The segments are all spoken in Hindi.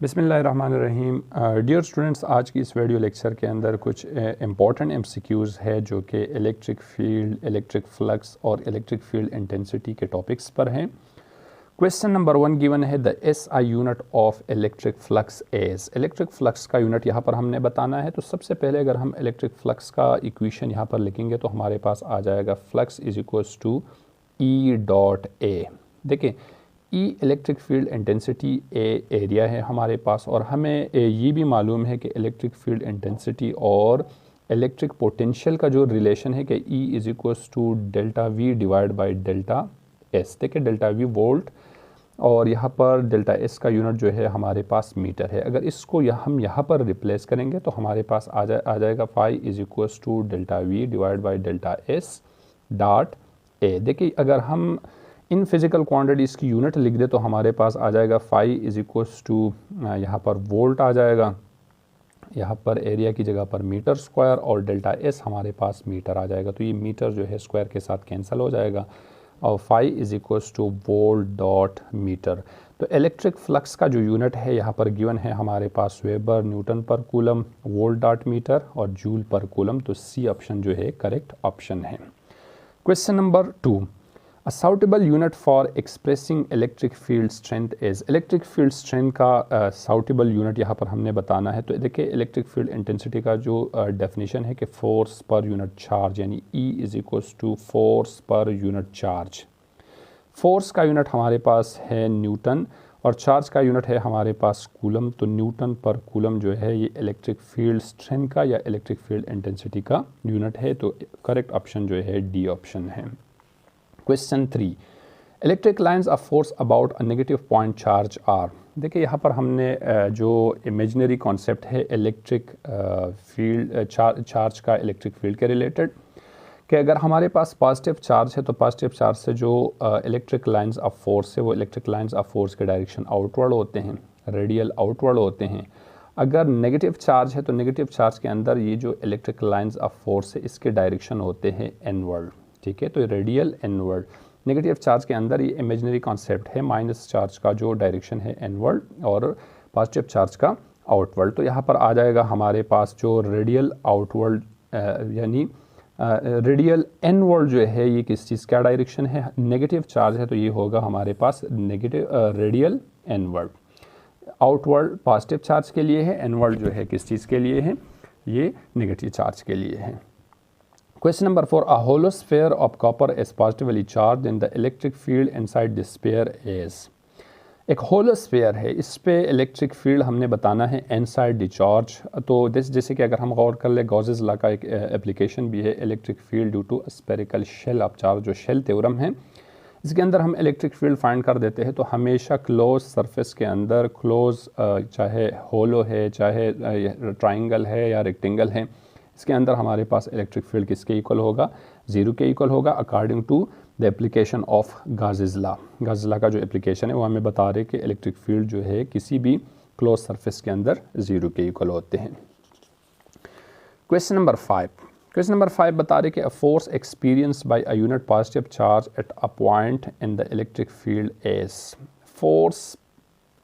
बिस्मिल्लाहिर्रहमानिर्रहीम। डियर स्टूडेंट्स, आज की इस वीडियो लेक्चर के अंदर कुछ इम्पॉर्टेंट एमसीक्यूज़ है जो कि इलेक्ट्रिक फील्ड, इलेक्ट्रिक फ्लक्स और इलेक्ट्रिक फील्ड इंटेंसिटी के टॉपिक्स पर हैं। क्वेश्चन नंबर 1 गिवन है, the SI unit of electric flux is. Electric flux का यूनिट यहाँ पर हमने बताना है। तो सबसे पहले अगर हम इलेक्ट्रिक फ्लक्स का इक्वेशन यहाँ पर लिखेंगे तो हमारे पास आ जाएगा flux is equals to E dot A. देखिए, E electric field intensity, A area है हमारे पास, और हमें ये भी मालूम है कि इलेक्ट्रिक फील्ड इंटेंसिटी और इलेक्ट्रिक पोटेंशियल का जो रिलेशन है कि E is equals to delta V divide by delta S. देखिए, डेल्टा वी वोल्ट और यहाँ पर डेल्टा एस का यूनिट जो है हमारे पास मीटर है। अगर इसको हम यहाँ पर रिप्लेस करेंगे तो हमारे पास आ जाएगा phi is equals to delta V divide by delta S dot A. देखिए, अगर हम इन फिज़िकल क्वांटिटीज़ की यूनिट लिख दे तो हमारे पास आ जाएगा फाई इज इक्वल्स टू यहाँ पर वोल्ट आ जाएगा, यहाँ पर एरिया की जगह पर मीटर स्क्वायर, और डेल्टा एस हमारे पास मीटर आ जाएगा। तो ये मीटर जो है स्क्वायर के साथ कैंसिल हो जाएगा और phi is equals to volt dot metre. तो इलेक्ट्रिक फ्लक्स का जो यूनिट है यहाँ पर गिवन है हमारे पास वेबर न्यूटन पर कूलम, वोल्ट डॉट मीटर और जूल पर कूलम। तो सी ऑप्शन जो है करेक्ट ऑप्शन है। Question number 2, A suitable unit for expressing electric field strength is। Electric field strength का suitable यूनिट यहाँ पर हमने बताना है। तो देखिए, इलेक्ट्रिक फील्ड इंटेंसिटी का जो डेफिनेशन है कि फोर्स पर यूनिट चार्ज, यानी E is equals to force पर यूनिट चार्ज। फोर्स का यूनिट हमारे पास है न्यूटन और चार्ज का यूनिट है हमारे पास कूलम। तो न्यूटन पर कूलम जो है ये इलेक्ट्रिक फील्ड स्ट्रेंथ का या इलेक्ट्रिक फील्ड इंटेंसिटी का यूनिट है। तो करेक्ट ऑप्शन जो है डी ऑप्शन है। Question 3, electric lines of force about a negative point charge are. देखिए, यहाँ पर हमने जो इमेजिनरी कॉन्सेप्ट है इलेक्ट्रिक फील्ड चार्ज का इलेक्ट्रिक फील्ड के रिलेटेड, कि अगर हमारे पास पॉजिटिव चार्ज है तो पॉजिटिव चार्ज से जो इलेक्ट्रिक लाइंस ऑफ फोर्स है वो इलेक्ट्रिक लाइंस ऑफ फोर्स के डायरेक्शन आउटवर्ड होते हैं, रेडियल आउटवर्ड होते हैं। अगर नेगेटिव चार्ज है तो नेगेटिव चार्ज के अंदर ये जो इलेक्ट्रिक लाइंस ऑफ फोर्स है इसके डायरेक्शन होते हैं इनवर्ड। ठीक है, तो रेडियल इनवर्ड। नेगेटिव चार्ज के अंदर ये इमेजिनरी कॉन्सेप्ट है, माइनस चार्ज का जो डायरेक्शन है इनवर्ड और पॉजिटिव चार्ज का आउटवर्ड। तो यहाँ पर आ जाएगा हमारे पास जो रेडियल आउटवर्ड यानी रेडियल इनवर्ड जो है ये किस चीज़ का डायरेक्शन है, नेगेटिव चार्ज है तो ये होगा हमारे पास negative radial inward. Outward positive charge के लिए है, इनवर्ड जो है किस चीज़ के लिए है, ये नेगेटिव चार्ज के लिए है। Question number 4, a hollow sphere of copper is positively charged and the electric field inside this sphere is। एक होलो स्फीयर है, इस पे इलेक्ट्रिक फील्ड हमने बताना है इनसाइड द चार्ज। तो जैसे कि अगर हम गौर कर ले, गॉसेस लॉ का एक एप्लीकेशन भी है, electric field due to spherical shell of charge, जो शेल थ्योरम है, इसके अंदर हम इलेक्ट्रिक फील्ड फाइंड कर देते हैं। तो हमेशा क्लोज सरफेस के अंदर, क्लोज चाहे होलो है, चाहे ट्राइंगल है या रेक्टेंगल है, इसके अंदर हमारे पास इलेक्ट्रिक फील्ड किसके इक्वल होगा, ज़ीरो के इक्वल होगा, according to the application of Gauss's law. Gauss's law का जो एप्लीकेशन है वो हमें बता रहे कि इलेक्ट्रिक फील्ड जो है किसी भी क्लोज सरफेस के अंदर ज़ीरो के इक्वल होते हैं। क्वेश्चन नंबर 5 बता रहे कि a force experience by a unit positive charge at a point in the electric field is. Force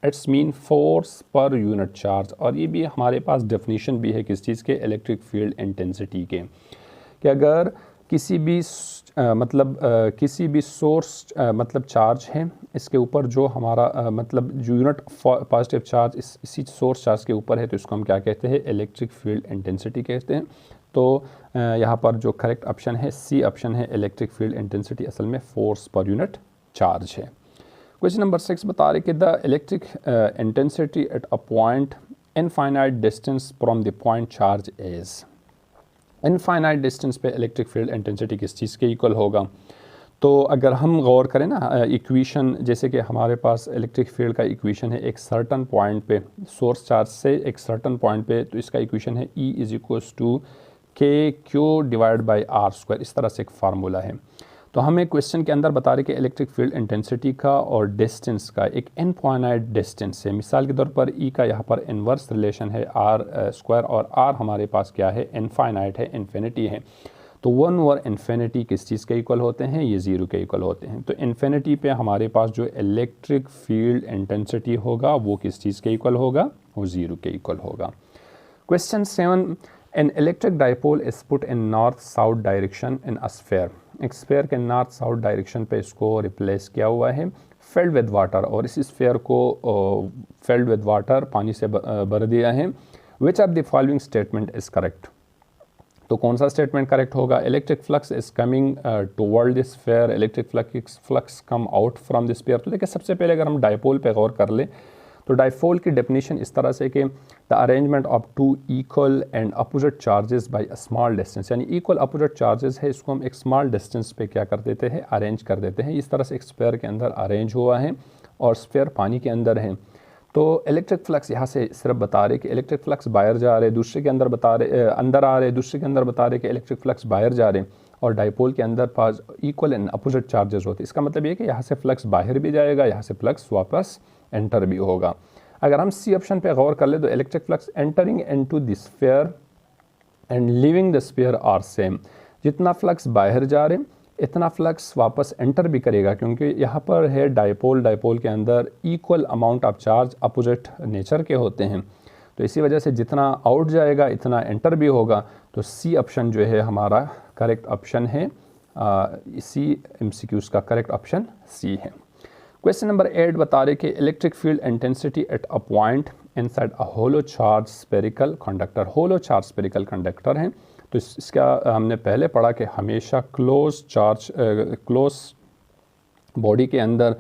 it's mean force पर यूनिट चार्ज, और ये भी हमारे पास डेफिनेशन भी है किस चीज़ के, इलेक्ट्रिक फील्ड इंटेंसिटी के, कि अगर किसी भी किसी भी सोर्स मतलब चार्ज है, इसके ऊपर जो हमारा मतलब जो यूनिट पॉजिटिव चार्ज इसी सोर्स चार्ज के ऊपर है, तो इसको हम क्या कहते हैं, इलेक्ट्रिक फील्ड इंटेंसिटी कहते हैं। तो यहाँ पर जो करेक्ट ऑप्शन है सी ऑप्शन है, इलेक्ट्रिक फील्ड इंटेंसिटी असल में फोर्स पर यूनिट चार्ज है। क्वेश्चन नंबर 6 बता रहे कि the electric intensity at a point infinite distance from the point charge is. Infinite distance पे इलेक्ट्रिक फील्ड इंटेंसिटी किस चीज़ के इक्वल होगा। तो अगर हम गौर करें ना इक्वेशन, जैसे कि हमारे पास इलेक्ट्रिक फील्ड का इक्वेशन है एक सर्टन पॉइंट पे, सोर्स चार्ज से एक सर्टन पॉइंट पे, तो इसका इक्वेशन है E इज इक्वल्स टू के Q divide by are square, इस तरह से एक फार्मूला है। तो हमें क्वेश्चन के अंदर बता रहे कि इलेक्ट्रिक फील्ड इंटेंसिटी का और डिस्टेंस का एक इनफाइनाइट डिस्टेंस है। मिसाल के तौर पर E का यहाँ पर इन्वर्स रिलेशन है आर स्क्वायर, और आर हमारे पास क्या है, इनफाइनाइट है, इन्फिनिटी है। तो 1 ओवर इन्फिनिटी किस चीज़ के इक्वल होते हैं, ये 0 के इक्वल होते हैं। तो इन्फिनिटी पे हमारे पास जो इलेक्ट्रिक फील्ड इंटेंसिटी होगा वो किस चीज़ के इक्वल होगा, वो 0 के इक्वल होगा। Question 7, an electric dipole is put in north south direction in a sphere. एक स्फीयर के नॉर्थ साउथ डायरेक्शन पे इसको रिप्लेस किया हुआ है फिल्ड विद वाटर, और इस स्फीयर को फिल्ड विद वाटर, पानी से भर दिया है। Which of the following statement is correct. तो कौन सा स्टेटमेंट करेक्ट होगा, electric flux is coming toward this sphere, electric flux come out from this sphere. तो देखिए सबसे पहले अगर हम डाइपोल पे गौर कर ले तो डाइपोल की डेफिनेशन इस तरह से कि the arrangement of two equal and opposite charges by a small distance, यानी इक्वल अपोजिट चार्जेस है, इसको हम एक स्मॉल डिस्टेंस पे क्या कर देते हैं, अरेंज कर देते हैं। इस तरह से एक स्फीयर के अंदर अरेंज हुआ है और स्फीयर पानी के अंदर है। तो इलेक्ट्रिक फ्लक्स यहाँ से सिर्फ बता रहे कि इलेक्ट्रिक फ्लक्स बाहर जा रहे, दूसरे के अंदर बता रहे अंदर आ रहे, दूसरे के अंदर बता रहे कि इलेक्ट्रिक फ्लक्स बाहर जा रहे, और डाइपोल के अंदर पास इक्वल एंड अपोजिट चार्जेस होते हैं। इसका मतलब ये कि यहाँ से फ्लक्स बाहर भी जाएगा, यहाँ से फ्लक्स वापस एंटर भी होगा। अगर हम सी ऑप्शन पे गौर कर ले तो electric flux entering into the sphere and leaving the sphere are same. जितना फ्लक्स बाहर जा रहे इतना फ्लक्स वापस एंटर भी करेगा, क्योंकि यहाँ पर है डाइपोल, डाइपोल के अंदर equal amount of charge opposite nature के होते हैं। तो इसी वजह से जितना आउट जाएगा इतना एंटर भी होगा। तो सी ऑप्शन जो है हमारा करेक्ट ऑप्शन है, इसी MCQs का करेक्ट ऑप्शन सी है। क्वेश्चन नंबर 8 बता रहे कि electric field intensity at a point inside a hollow charge spherical conductor. Hollow charge spherical conductor हैं, तो इसका हमने पहले पढ़ा कि हमेशा क्लोज बॉडी के अंदर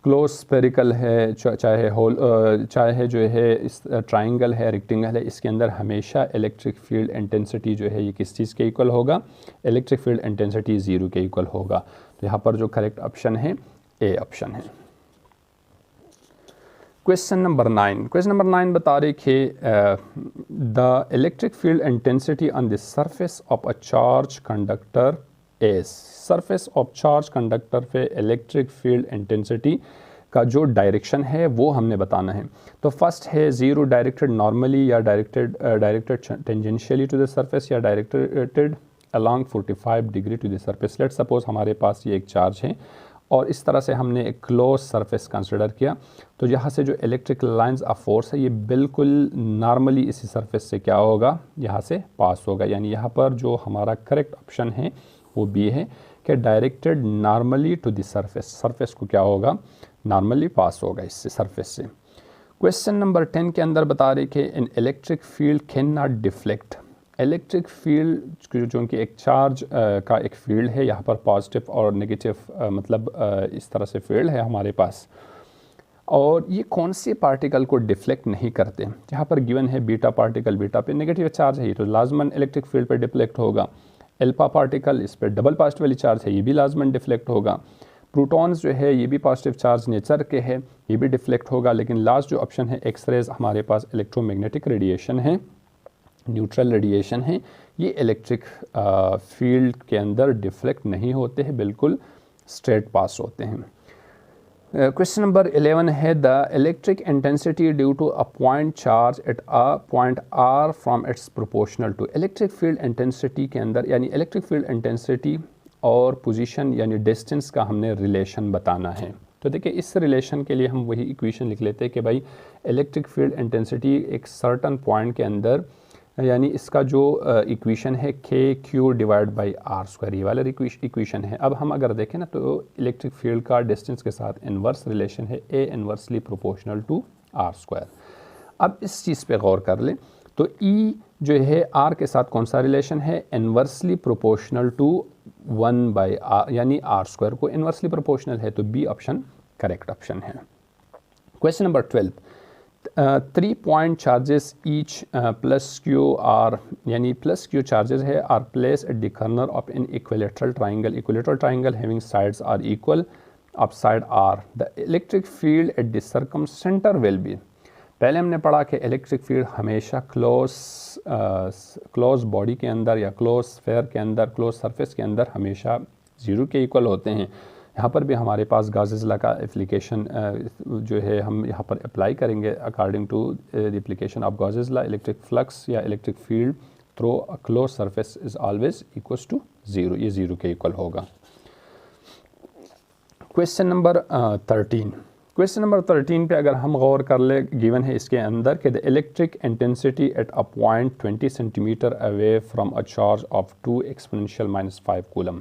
क्लोज स्फेरिकल है, चाहे जो है इस ट्राइंगल है, रेक्टेंगल है, इसके अंदर हमेशा इलेक्ट्रिक फील्ड इंटेंसिटी जो है ये किस चीज़ के इक्वल होगा, इलेक्ट्रिक फील्ड इंटेंसिटी 0 के इक्वल होगा। तो यहाँ पर जो करेक्ट ऑप्शन है ए ऑप्शन है। क्वेश्चन नंबर 9 बता रहे कि the electric field intensity on the surface of a charge conductor is. Surface of charge conductor पे इलेक्ट्रिक फील्ड इंटेंसिटी का जो डायरेक्शन है वो हमने बताना है। तो फर्स्ट है 0 डायरेक्टेड नॉर्मली या directed tangentially to the surface या directed along 45 degree to the surface. Let's suppose हमारे पास ये एक चार्ज है और इस तरह से हमने एक क्लोज सरफेस कंसिडर किया, तो यहाँ से जो इलेक्ट्रिक लाइंस ऑफ फोर्स है ये बिल्कुल नॉर्मली इसी सरफेस से क्या होगा, यहाँ से पास होगा। यानी यहाँ पर जो हमारा करेक्ट ऑप्शन है वो बी है कि directed normally to the surface, surface को क्या होगा, नॉर्मली पास होगा इससे सरफेस से। क्वेश्चन नंबर 10 के अंदर बता रहे कि इन electric field can not deflect. Electric field जो कि एक चार्ज का एक फील्ड है, यहाँ पर पॉजिटिव और नेगेटिव मतलब इस तरह से फील्ड है हमारे पास, और ये कौन से पार्टिकल को डिफ्लेक्ट नहीं करते। यहाँ पर गिवन है बीटा पार्टिकल, बीटा पे नेगेटिव चार्ज है, तो लाजमन इलेक्ट्रिक फील्ड पे डिफ्लेक्ट होगा। एल्फा पार्टिकल, इस पर डबल पॉजिटिव वाली चार्ज है, ये भी लाजमन डिफ्लेक्ट होगा। प्रोटॉन्स जो है ये भी पॉजिटिव चार्ज नेचर के है, ये भी डिफ्लेक्ट होगा। लेकिन लास्ट जो ऑप्शन है एक्सरेज, हमारे पास इलेक्ट्रोमैग्नेटिक रेडिएशन है, न्यूट्रल रेडिएशन है, ये इलेक्ट्रिक फील्ड के अंदर डिफ्लेक्ट नहीं होते हैं, बिल्कुल स्ट्रेट पास होते हैं। क्वेश्चन नंबर 11 है the electric intensity due to a point charge at a point r from its proportional to. Electric field intensity के अंदर यानी इलेक्ट्रिक फील्ड इंटेंसिटी और पोजीशन यानी डिस्टेंस का हमने रिलेशन बताना है। तो देखिए इस रिलेशन के लिए हम वही इक्वेशन लिख लेते हैं कि भाई इलेक्ट्रिक फील्ड इंटेंसिटी एक सर्टन पॉइंट के अंदर, यानी इसका जो इक्वेशन है KQ डिवाइड बाई R², ये वाला इक्वेशन है। अब हम अगर देखें ना तो इलेक्ट्रिक फील्ड का डिस्टेंस के साथ इन्वर्स रिलेशन है A inversely proportional to R²। अब इस चीज़ पे गौर कर लें तो E जो है R के साथ कौन सा रिलेशन है, इन्वर्सली प्रोपोर्शनल टू 1/R, यानी R² को इन्वर्सली प्रोपोर्शनल है, तो B ऑप्शन करेक्ट ऑप्शन है। Question number 12 3 point charges each plus Q R, यानी प्लस क्यू चार्जेस है are placed at the corner of an equilateral triangle, equilateral triangle having sides are equal of side R, the electric field at the circumcentre will be. पहले हमने पढ़ा कि इलेक्ट्रिक फील्ड हमेशा क्लोज बॉडी के अंदर या क्लोज स्फीयर के अंदर, क्लोज सरफेस के अंदर हमेशा 0 के इक्वल होते हैं। यहाँ पर भी हमारे पास गॉसेस लॉ का एप्लीकेशन जो है हम यहाँ पर अप्लाई करेंगे according to the application of Gauss's law. Electric flux या electric field through a close surface is always equals to 0, ये 0 के इक्वल होगा। Question number 13। क्वेश्चन नंबर 13 पे अगर हम गौर कर ले, गिवन है इसके अंदर कि the electric intensity at a point 20 centimetre away from a charge of 2 exponential -5 coulomb.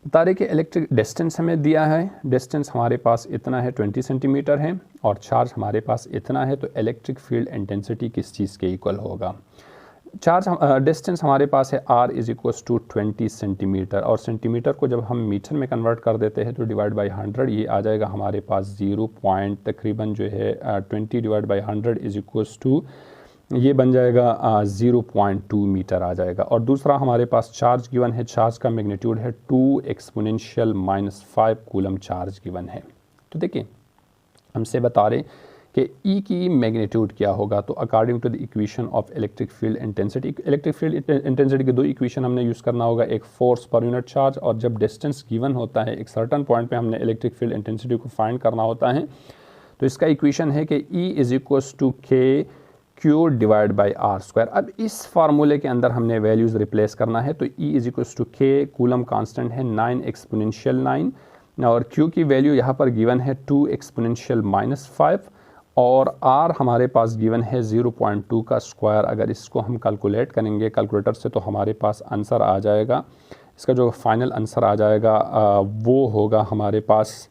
बता रहे कि इलेक्ट्रिक डिस्टेंस हमें दिया है, डिस्टेंस हमारे पास इतना है 20 सेंटीमीटर है और चार्ज हमारे पास इतना है, तो इलेक्ट्रिक फील्ड इंटेंसिटी किस चीज़ के इक्वल होगा। चार्ज डिस्टेंस हमारे पास है r is equals to 20 centimetre, और सेंटीमीटर को जब हम मीटर में कन्वर्ट कर देते हैं तो डिवाइड बाई 100 ये आ जाएगा हमारे पास 0 पॉइंट तकरीबन जो है 20 divide by 100 is equals to ये बन जाएगा 0.2 मीटर आ जाएगा। और दूसरा हमारे पास चार्ज गिवन है, चार्ज का मैग्नीट्यूड है 2 एक्सपोनेंशियल -5 कूलम चार्ज गिवन है। तो देखिए हमसे बता रहे कि E की मैग्नीट्यूड क्या होगा, तो according to the equation of electric field intensity, electric field intensity के दो इक्वेशन हमने यूज़ करना होगा, एक फोर्स पर यूनिट चार्ज, और जब डिस्टेंस गिवन होता है एक सर्टन पॉइंट पे हमने इलेक्ट्रिक फील्ड इंटेंसिटी को फाइंड करना होता है। तो इसका इक्वेशन है कि E इज़ इक्वल्स टू के Q divide by are square. अब इस फार्मूले के अंदर हमने वैल्यूज़ रिप्लेस करना है, तो E इज़ इक्वल्स टू के, कूलम कांस्टेंट है 9 एक्सपोनेंशियल 9, और Q की वैल्यू यहाँ पर गिवन है 2 एक्सपोनेंशियल -5, और R हमारे पास गिवन है 0.2 का स्क्वायर। अगर इसको हम कैलकुलेट करेंगे कैलकुलेटर से तो हमारे पास आंसर आ जाएगा, इसका जो फाइनल आंसर आ जाएगा वो होगा हमारे पास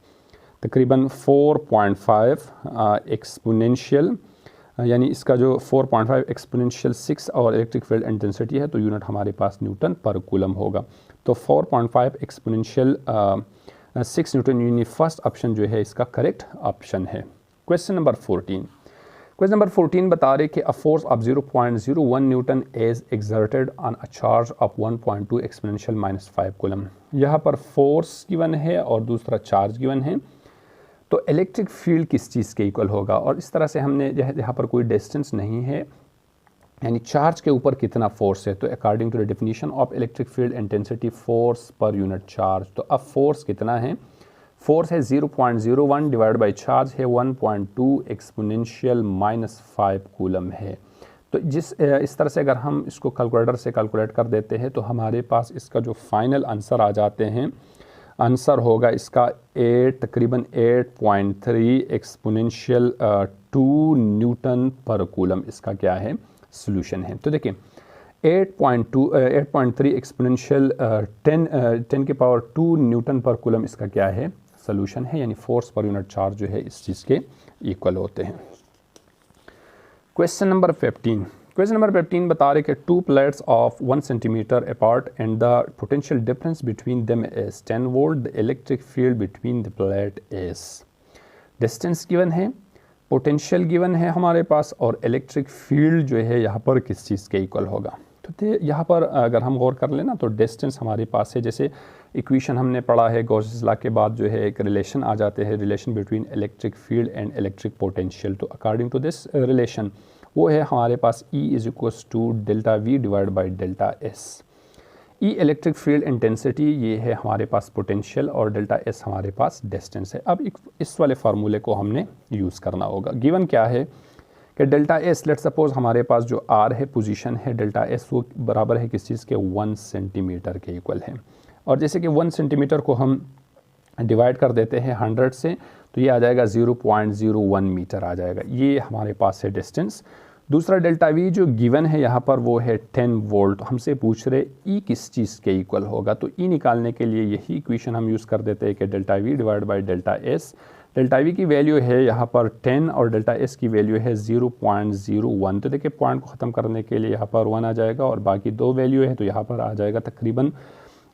तकरीबन 4.5 एक्सपोनेंशियल, यानी इसका जो 4.5 एक्सपोनेंशियल 6 और इलेक्ट्रिक फील्ड इंटेंसिटी है तो यूनिट हमारे पास न्यूटन पर कूलम होगा। तो 4.5 एक्सपोनेंशियल 6 न्यूटन, यानी फर्स्ट ऑप्शन जो है इसका करेक्ट ऑप्शन है। Question number 14। क्वेश्चन नंबर 14 बता रहे कि a force of 0.01 Newton is exerted on a charge of 1.2 exponential -5 coulomb. यहाँ पर फोर्स गिवन है और दूसरा चार्ज गिवन है, तो इलेक्ट्रिक फील्ड किस चीज़ के इक्वल होगा। और इस तरह से हमने यहाँ पर कोई डिस्टेंस नहीं है, यानी चार्ज के ऊपर कितना फोर्स है, तो according to the definition of electric field intensity force पर यूनिट चार्ज, तो अब फोर्स कितना है, फोर्स है 0.01 डिवाइड बाई चार्ज है 1.2 एक्सपोनेंशियल -5 कूलम है। तो इस तरह से अगर हम इसको कैलकुलेटर से कैलकुलेट कर देते हैं तो हमारे पास इसका जो फाइनल आंसर आ जाते हैं, आंसर होगा इसका तकरीबन 8.3 एक्सपोनेंशियल 2 न्यूटन पर कूलम, इसका क्या है सॉल्यूशन है। तो देखिए 8.3 एक्सपोनेंशियल 10 के पावर 2 न्यूटन पर कूलम इसका क्या है सॉल्यूशन है, यानी फोर्स पर यूनिट चार्ज जो है इस चीज़ के इक्वल होते हैं। Question number 15। क्वेश्चन नंबर 15 बता रहे कि 2 plates of 1 centimetre apart and the potential difference between them is 10 volt, the electric field between the plate is. Distance given है, पोटेंशियल गिवन है हमारे पास, और इलेक्ट्रिक फील्ड जो है यहाँ पर किस चीज़ के इक्वल होगा। तो यहाँ पर अगर हम गौर कर लेना तो डिस्टेंस हमारे पास है, जैसे इक्वेशन हमने पढ़ा है गॉसेस लॉ के बाद जो है एक रिलेशन आ जाते हैं, relation between electric field and electric potential. तो अकॉर्डिंग टू दिस रिलेशन वो है हमारे पास E is equals to delta V divide by delta S। E electric field intensity, ये है हमारे पास पोटेंशियल, और डेल्टा S हमारे पास डिस्टेंस है। अब इस वाले फार्मूले को हमने यूज़ करना होगा। गिवन क्या है कि डेल्टा S, लेट सपोज हमारे पास जो R है पोजीशन है, डेल्टा S वो बराबर है किस चीज़ के 1 सेंटीमीटर के इक्वल है। और जैसे कि 1 सेंटीमीटर को हम डिवाइड कर देते हैं 100 से तो ये आ जाएगा 0.01 मीटर आ जाएगा, ये हमारे पास है डिस्टेंस। दूसरा डेल्टा V जो गिवन है यहाँ पर वो है 10 वोल्ट। हमसे पूछ रहे E किस चीज़ के इक्वल होगा, तो E निकालने के लिए यही इक्वेशन हम यूज़ कर देते हैं कि delta V divide by delta S। Delta V की वैल्यू है यहाँ पर 10 और डेल्टा S की वैल्यू है 0.01। तो देखिए पॉइंट को ख़त्म करने के लिए यहाँ पर 1 आ जाएगा और बाकी 2 वैल्यू है, तो यहाँ पर आ जाएगा तकरीबन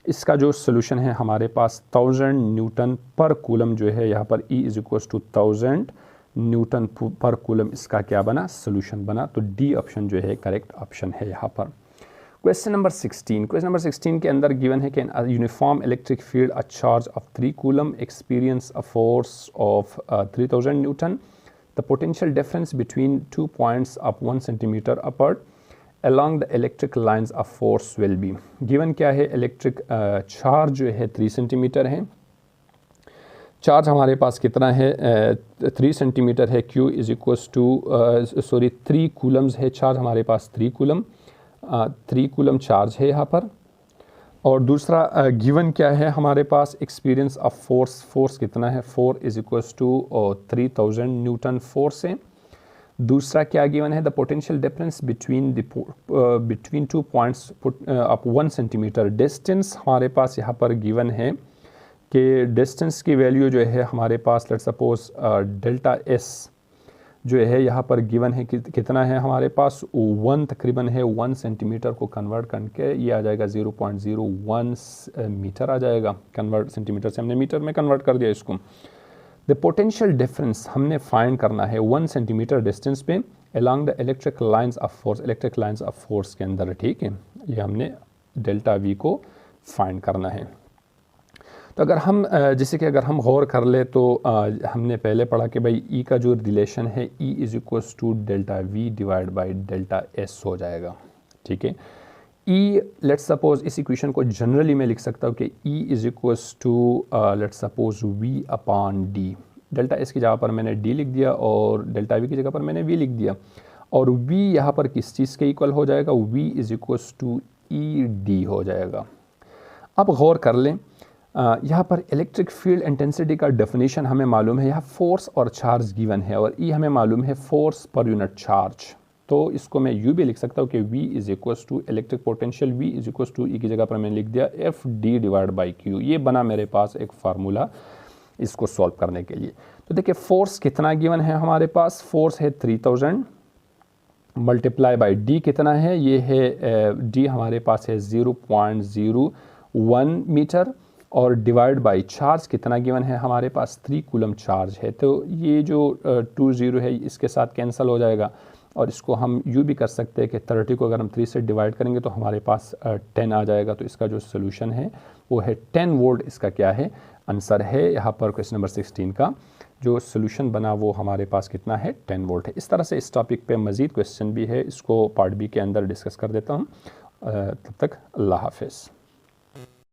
इसका जो सोल्यूशन है हमारे पास 1000 न्यूटन पर कूलम जो है, यहाँ पर E is equals to 1000 newton पर कूलम, इसका क्या बना सोल्यूशन बना। तो डी ऑप्शन जो है करेक्ट ऑप्शन है यहाँ पर। Question number 16। क्वेश्चन नंबर 16 के अंदर गिवन है कि uniform electric field a charge of 3 coulomb experience a force of 3000 Newton, the potential difference between 2 points of 1 centimetre apart along the electric lines of force will be। Given क्या है, इलेक्ट्रिक चार्ज जो है 3 सेंटीमीटर है, चार्ज हमारे पास कितना है 3 सेंटीमीटर है, Q is equals to 3 coulombs है, चार्ज हमारे पास 3 कूलम, 3 कूलम चार्ज है यहाँ पर। और दूसरा गिवन क्या है हमारे पास, एक्सपीरियंस ऑफ फोर्स, फोर्स कितना है, 4 is equals to 3000 newton force है। दूसरा क्या गिवन है, the potential difference between 2 points of 1 centimetre. Distance हमारे पास यहाँ पर गिवन है कि डिस्टेंस की वैल्यू जो है हमारे पास, लेट्स सपोज डेल्टा एस जो है यहाँ पर गिवन है कितना है हमारे पास, 1 तकरीबन है, 1 सेंटीमीटर को कन्वर्ट करके ये आ जाएगा 0.01 मीटर आ जाएगा। कन्वर्ट सेंटीमीटर से हमने मीटर में कन्वर्ट कर दिया इसको। द पोटेंशियल डिफरेंस हमने फाइंड करना है 1 सेंटीमीटर डिस्टेंस पे along the electric lines of force, electric lines of force के अंदर, ठीक है। ये हमने डेल्टा वी को फाइंड करना है। तो अगर हम जैसे कि अगर हम गौर कर ले तो हमने पहले पढ़ा कि भाई ई का जो रिलेशन है, E is equals to delta V divide by delta S हो जाएगा, ठीक है। ई लेट्स सपोज इस इक्वेशन को जनरली मैं लिख सकता हूँ कि E is equals to let's suppose V upon D. Delta S की जगह पर मैंने डी लिख दिया और डेल्टा वी की जगह पर मैंने वी लिख दिया। और वी यहाँ पर किस चीज़ के इक्वल हो जाएगा, V is equals to E D हो जाएगा। अब गौर कर लें, यहाँ पर इलेक्ट्रिक फील्ड इंटेंसिटी का डेफिनेशन हमें मालूम है, यहाँ फोर्स और चार्ज गिवन है और ई हमें मालूम है फोर्स पर यूनिट चार्ज। तो इसको मैं यू भी लिख सकता हूँ कि V is equals to electric potential V is equals to E की जगह पर मैंने लिख दिया F D divide by Q. ये बना मेरे पास एक फार्मूला इसको सॉल्व करने के लिए। तो देखिए फोर्स कितना गिवन है हमारे पास, फोर्स है 3000 मल्टीप्लाई बाई डी कितना है, ये है डी हमारे पास है 0.01 मीटर और डिवाइड बाई चार्ज कितना गिवन है हमारे पास, 3 कूलम चार्ज है। तो ये जो 20 है इसके साथ कैंसिल हो जाएगा और इसको हम यूँ भी कर सकते हैं कि 30 को अगर हम 3 से डिवाइड करेंगे तो हमारे पास 10 आ जाएगा। तो इसका जो सोल्यूशन है वो है 10 वोल्ट। इसका क्या है आंसर है यहाँ पर क्वेश्चन नंबर 16 का जो सोल्यूशन बना वो हमारे पास कितना है, 10 वोल्ट है। इस तरह से इस टॉपिक पे मज़ीद क्वेश्चन भी है, इसको पार्ट बी के अंदर डिस्कस कर देता हूँ। तब तक अल्लाह हाफ़िज़।